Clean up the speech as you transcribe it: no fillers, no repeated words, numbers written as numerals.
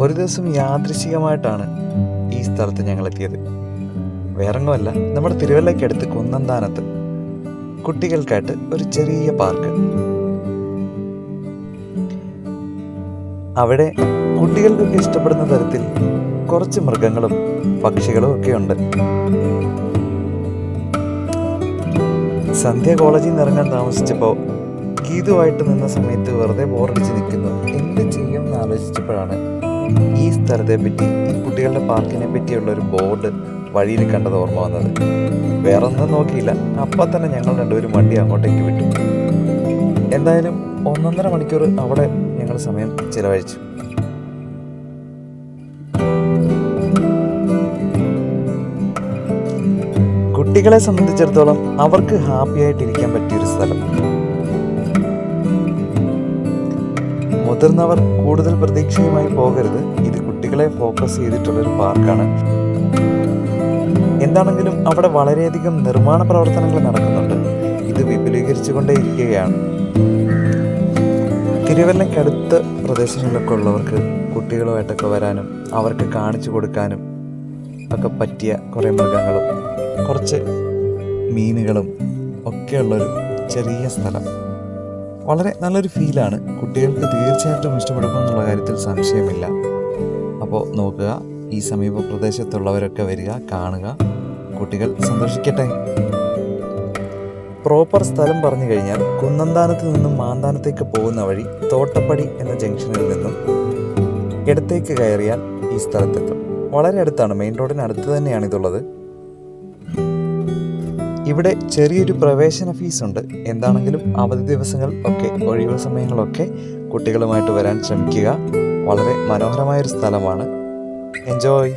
ഒരു ദിവസം യാദൃശികമായിട്ടാണ് ഈ സ്ഥലത്ത് ഞങ്ങൾ എത്തിയത്. വേറെങ്ങുമല്ല, നമ്മുടെ തിരുവല്ലയ്ക്കടുത്ത് കുന്നന്താനത്ത് കുട്ടികൾക്കായിട്ട് ഒരു ചെറിയ പാർക്ക്. അവിടെ കുട്ടികൾക്കൊക്കെ ഇഷ്ടപ്പെടുന്ന തരത്തിൽ കുറച്ച് മൃഗങ്ങളും പക്ഷികളും ഒക്കെ ഉണ്ട്. സന്ധ്യ കോളേജിൽ നിന്ന് ഇറങ്ങാൻ താമസിച്ചപ്പോൾ ഗീതുവായിട്ട് നിന്ന സമയത്ത് വെറുതെ ബോറടിച്ച് നിൽക്കുന്നു. എന്ത് ചെയ്യും എന്ന് ആലോചിച്ചപ്പോഴാണ് ഈ സ്ഥലത്തെ പറ്റി, ഈ കുട്ടികളുടെ പാർക്കിനെ പറ്റിയുള്ള ഒരു ബോർഡ് വഴിയിൽ കണ്ടത് ഓർമ്മ വന്നത്. വേറെ ഒന്നും നോക്കിയില്ല, അപ്പം തന്നെ ഞങ്ങൾ രണ്ടുപേരും വണ്ടി അങ്ങോട്ടേക്ക് വിട്ടു. എന്തായാലും 1.5 മണിക്കൂർ അവിടെ ഞങ്ങൾ സമയം ചിലവഴിച്ചു. കുട്ടികളെ സംബന്ധിച്ചിടത്തോളം അവർക്ക് ഹാപ്പി ആയിട്ടിരിക്കാൻ പറ്റിയൊരു സ്ഥലം. മുതിർന്നവർ കൂടുതൽ പ്രതീക്ഷയുമായി പോകരുത്. ഇത് കുട്ടികളെ ഫോക്കസ് ചെയ്തിട്ടുള്ളൊരു പാർക്കാണ്. എന്താണെങ്കിലും അവിടെ വളരെയധികം നിർമ്മാണ പ്രവർത്തനങ്ങൾ നടക്കുന്നുണ്ട്. ഇത് വിപുലീകരിച്ചുകൊണ്ടേയിരിക്കുകയാണ്. തിരുവല്ലയ്ക്കടുത്ത പ്രദേശങ്ങളിലൊക്കെ ഉള്ളവർക്ക് കുട്ടികളുമായിട്ടൊക്കെ വരാനും അവർക്ക് കാണിച്ചു കൊടുക്കാനും ഒക്കെ പറ്റിയ കുറേ മൃഗങ്ങളും കുറച്ച് മീനുകളും ഒക്കെയുള്ളൊരു ചെറിയ സ്ഥലം. വളരെ നല്ലൊരു ഫീലാണ്. കുട്ടികൾക്ക് തീർച്ചയായിട്ടും ഇഷ്ടപ്പെടുമെന്നുള്ള കാര്യത്തിൽ സംശയമില്ല. അപ്പോൾ നോക്കുക, ഈ സമീപ പ്രദേശത്തുള്ളവരൊക്കെ വരിക, കാണുക, കുട്ടികൾ സന്തോഷിക്കട്ടെ. പ്രോപ്പർ സ്ഥലം പറഞ്ഞു കഴിഞ്ഞാൽ കുന്നന്താനത്ത് നിന്നും മാന്താനത്തേക്ക് പോകുന്ന വഴി തോട്ടപ്പടി എന്ന ജംഗ്ഷനിൽ നിന്നും ഇടത്തേക്ക് കയറിയാൽ ഈ സ്ഥലത്തെത്തും. വളരെ അടുത്താണ്, മെയിൻ റോഡിന് അടുത്ത് തന്നെയാണ് ഇതുള്ളത്. ഇവിടെ ചെറിയൊരു പ്രവേശന ഫീസുണ്ട്. എന്താണെങ്കിലും അവധി ദിവസങ്ങൾ ഒക്കെ, ഒഴിവ് സമയങ്ങളൊക്കെ കുട്ടികളുമായിട്ട് വരാൻ ശ്രമിക്കുക. വളരെ മനോഹരമായൊരു സ്ഥലമാണ്. എൻജോയ്.